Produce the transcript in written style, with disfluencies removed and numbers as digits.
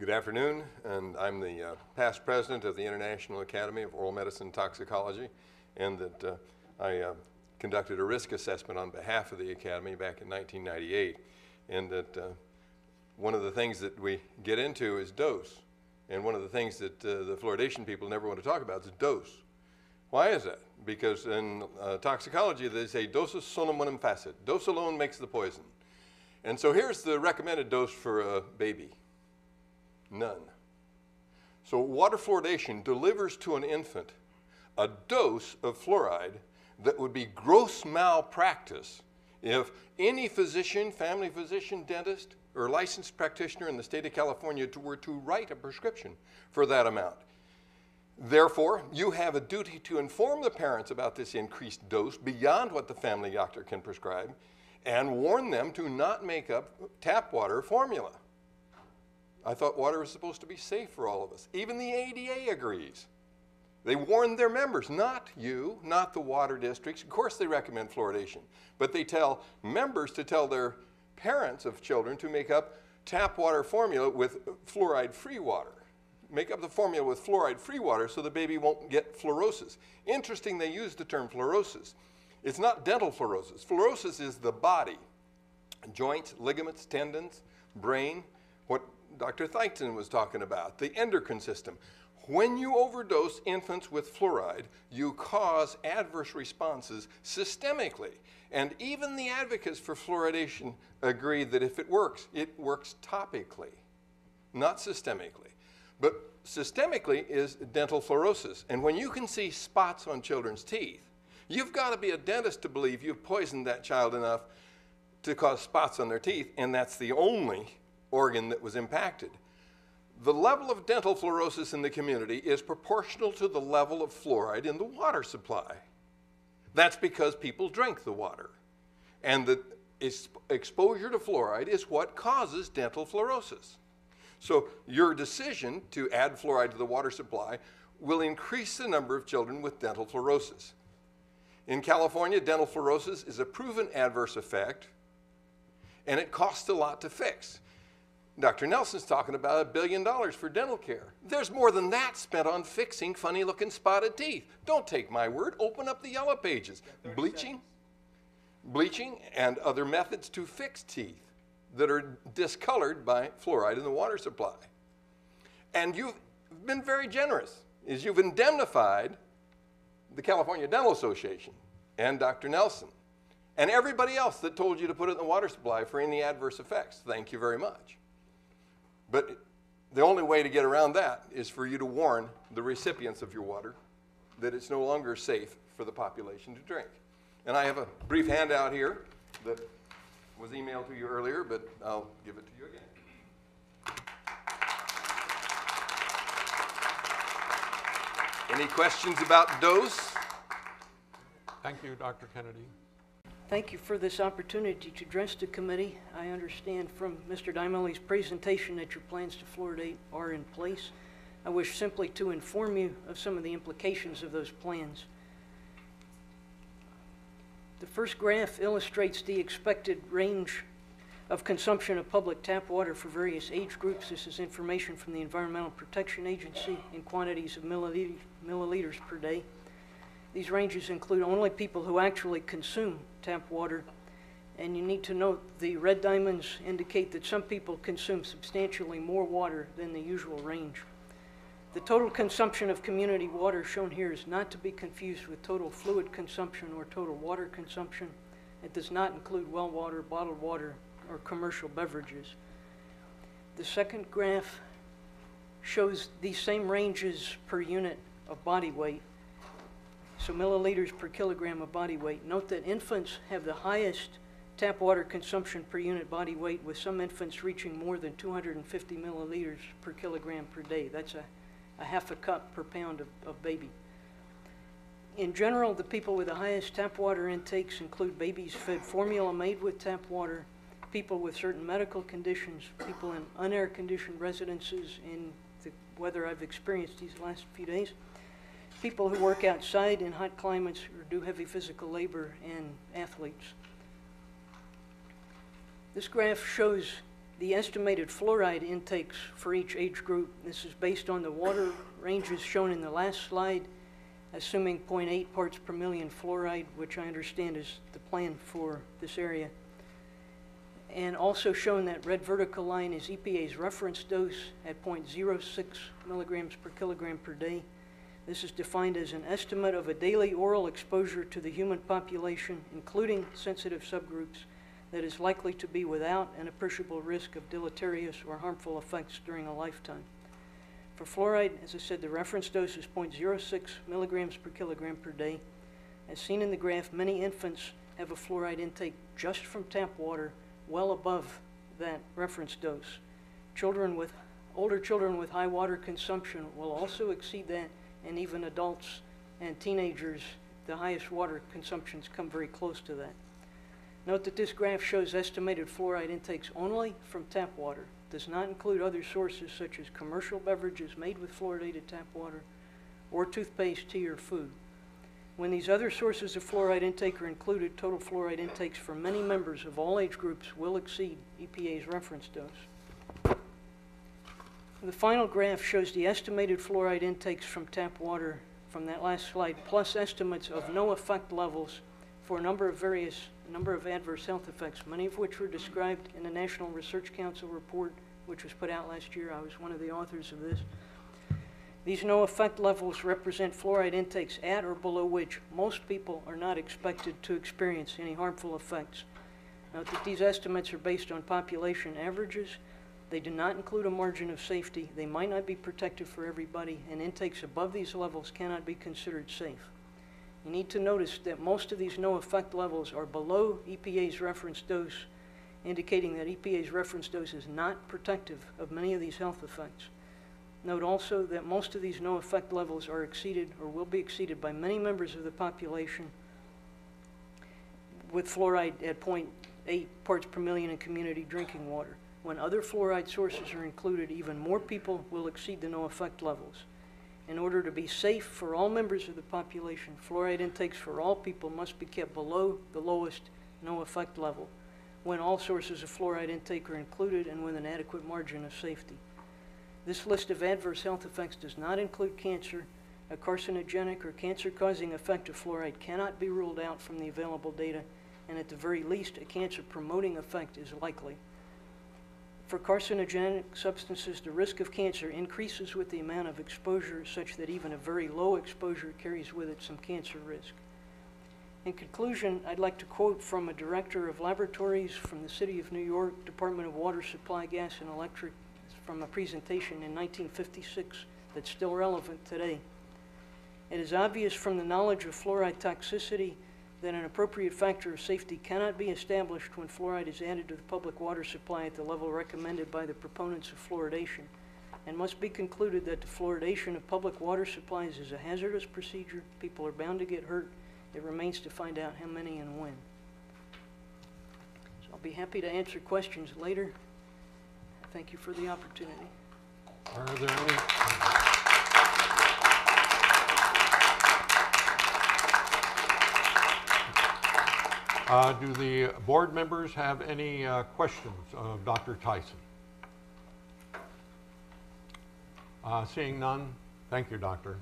Good afternoon, and I'm the past president of the International Academy of Oral Medicine and Toxicology, and that I conducted a risk assessment on behalf of the Academy back in 1998, and that one of the things that we get into is dose, and one of the things that the fluoridation people never want to talk about is dose. Why is that? Because in toxicology they say dosis sonum unum facit. Dose alone makes the poison. And so here's the recommended dose for a baby. None. So water fluoridation delivers to an infant a dose of fluoride that would be gross malpractice if any physician, family physician, dentist, or licensed practitioner in the state of California were to write a prescription for that amount. Therefore, you have a duty to inform the parents about this increased dose beyond what the family doctor can prescribe and warn them to not make up tap water formula. I thought water was supposed to be safe for all of us. Even the ADA agrees. They warn their members, not you, not the water districts. Of course they recommend fluoridation, but they tell members to tell their parents of children to make up tap water formula with fluoride-free water. Make up the formula with fluoride-free water so the baby won't get fluorosis. Interesting, they use the term fluorosis. It's not dental fluorosis. Fluorosis is the body, joints, ligaments, tendons, brain, what Dr. Thiessen was talking about, the endocrine system. When you overdose infants with fluoride, you cause adverse responses systemically. And even the advocates for fluoridation agree that if it works topically, not systemically. But systemically is dental fluorosis. And when you can see spots on children's teeth, you've got to be a dentist to believe you've poisoned that child enough to cause spots on their teeth, and that's the only organ that was impacted. The level of dental fluorosis in the community is proportional to the level of fluoride in the water supply. That's because people drink the water. And the exposure to fluoride is what causes dental fluorosis. So your decision to add fluoride to the water supply will increase the number of children with dental fluorosis. In California, dental fluorosis is a proven adverse effect, and it costs a lot to fix. Dr. Nelson's talking about $1 billion for dental care. There's more than that spent on fixing funny-looking spotted teeth. Don't take my word. Open up the yellow pages. Bleaching and other methods to fix teeth that are discolored by fluoride in the water supply. And you've been very generous, is you've indemnified the California Dental Association and Dr. Nelson and everybody else that told you to put it in the water supply for any adverse effects. Thank you very much. But the only way to get around that is for you to warn the recipients of your water that it's no longer safe for the population to drink. And I have a brief handout here that was emailed to you earlier, but I'll give it to you again. Any questions about dose? Thank you, Dr. Kennedy. Thank you for this opportunity to address the committee. I understand from Mr. Dimeli's presentation that your plans to fluoridate are in place. I wish simply to inform you of some of the implications of those plans. The first graph illustrates the expected range of consumption of public tap water for various age groups. This is information from the Environmental Protection Agency in quantities of milliliters per day. These ranges include only people who actually consume tap water, and you need to note the red diamonds indicate that some people consume substantially more water than the usual range. The total consumption of community water shown here is not to be confused with total fluid consumption or total water consumption. It does not include well water, bottled water, or commercial beverages. The second graph shows these same ranges per unit of body weight. So milliliters per kilogram of body weight. Note that infants have the highest tap water consumption per unit body weight, with some infants reaching more than 250 milliliters per kilogram per day. That's a half a cup per pound of baby. In general, the people with the highest tap water intakes include babies fed formula made with tap water, people with certain medical conditions, people in unair-conditioned residences in the weather I've experienced these last few days, people who work outside in hot climates or do heavy physical labor, and athletes. This graph shows the estimated fluoride intakes for each age group. This is based on the water ranges shown in the last slide, assuming 0.8 parts per million fluoride, which I understand is the plan for this area. And also shown that red vertical line is EPA's reference dose at 0.06 milligrams per kilogram per day. This is defined as an estimate of a daily oral exposure to the human population, including sensitive subgroups, that is likely to be without an appreciable risk of deleterious or harmful effects during a lifetime. For fluoride, as I said, the reference dose is 0.06 milligrams per kilogram per day. As seen in the graph, many infants have a fluoride intake just from tap water well above that reference dose. Older children with high water consumption will also exceed that, and even adults and teenagers, the highest water consumptions come very close to that. Note that this graph shows estimated fluoride intakes only from tap water. It does not include other sources such as commercial beverages made with fluoridated tap water or toothpaste, tea, or food. When these other sources of fluoride intake are included, total fluoride intakes for many members of all age groups will exceed EPA's reference dose. The final graph shows the estimated fluoride intakes from tap water from that last slide, plus estimates of no effect levels for a number of adverse health effects, many of which were described in the National Research Council report, which was put out last year. I was one of the authors of this. These no effect levels represent fluoride intakes at or below which most people are not expected to experience any harmful effects. Note that these estimates are based on population averages. They do not include a margin of safety. They might not be protective for everybody, and intakes above these levels cannot be considered safe. You need to notice that most of these no effect levels are below EPA's reference dose, indicating that EPA's reference dose is not protective of many of these health effects. Note also that most of these no effect levels are exceeded or will be exceeded by many members of the population with fluoride at 0.8 parts per million in community drinking water. When other fluoride sources are included, even more people will exceed the no effect levels. In order to be safe for all members of the population, fluoride intakes for all people must be kept below the lowest no effect level when all sources of fluoride intake are included and with an adequate margin of safety. This list of adverse health effects does not include cancer. A carcinogenic or cancer-causing effect of fluoride cannot be ruled out from the available data, and at the very least, a cancer-promoting effect is likely. For carcinogenic substances, the risk of cancer increases with the amount of exposure, such that even a very low exposure carries with it some cancer risk. In conclusion, I'd like to quote from a director of laboratories from the City of New York, Department of Water Supply, Gas and Electric, from a presentation in 1956 that's still relevant today. It is obvious from the knowledge of fluoride toxicity that an appropriate factor of safety cannot be established when fluoride is added to the public water supply at the level recommended by the proponents of fluoridation, and must be concluded that the fluoridation of public water supplies is a hazardous procedure. People are bound to get hurt. It remains to find out how many and when. So I'll be happy to answer questions later. Thank you for the opportunity. Are there any? Do the board members have any questions of Dr. Thiessen? Seeing none, thank you, Doctor.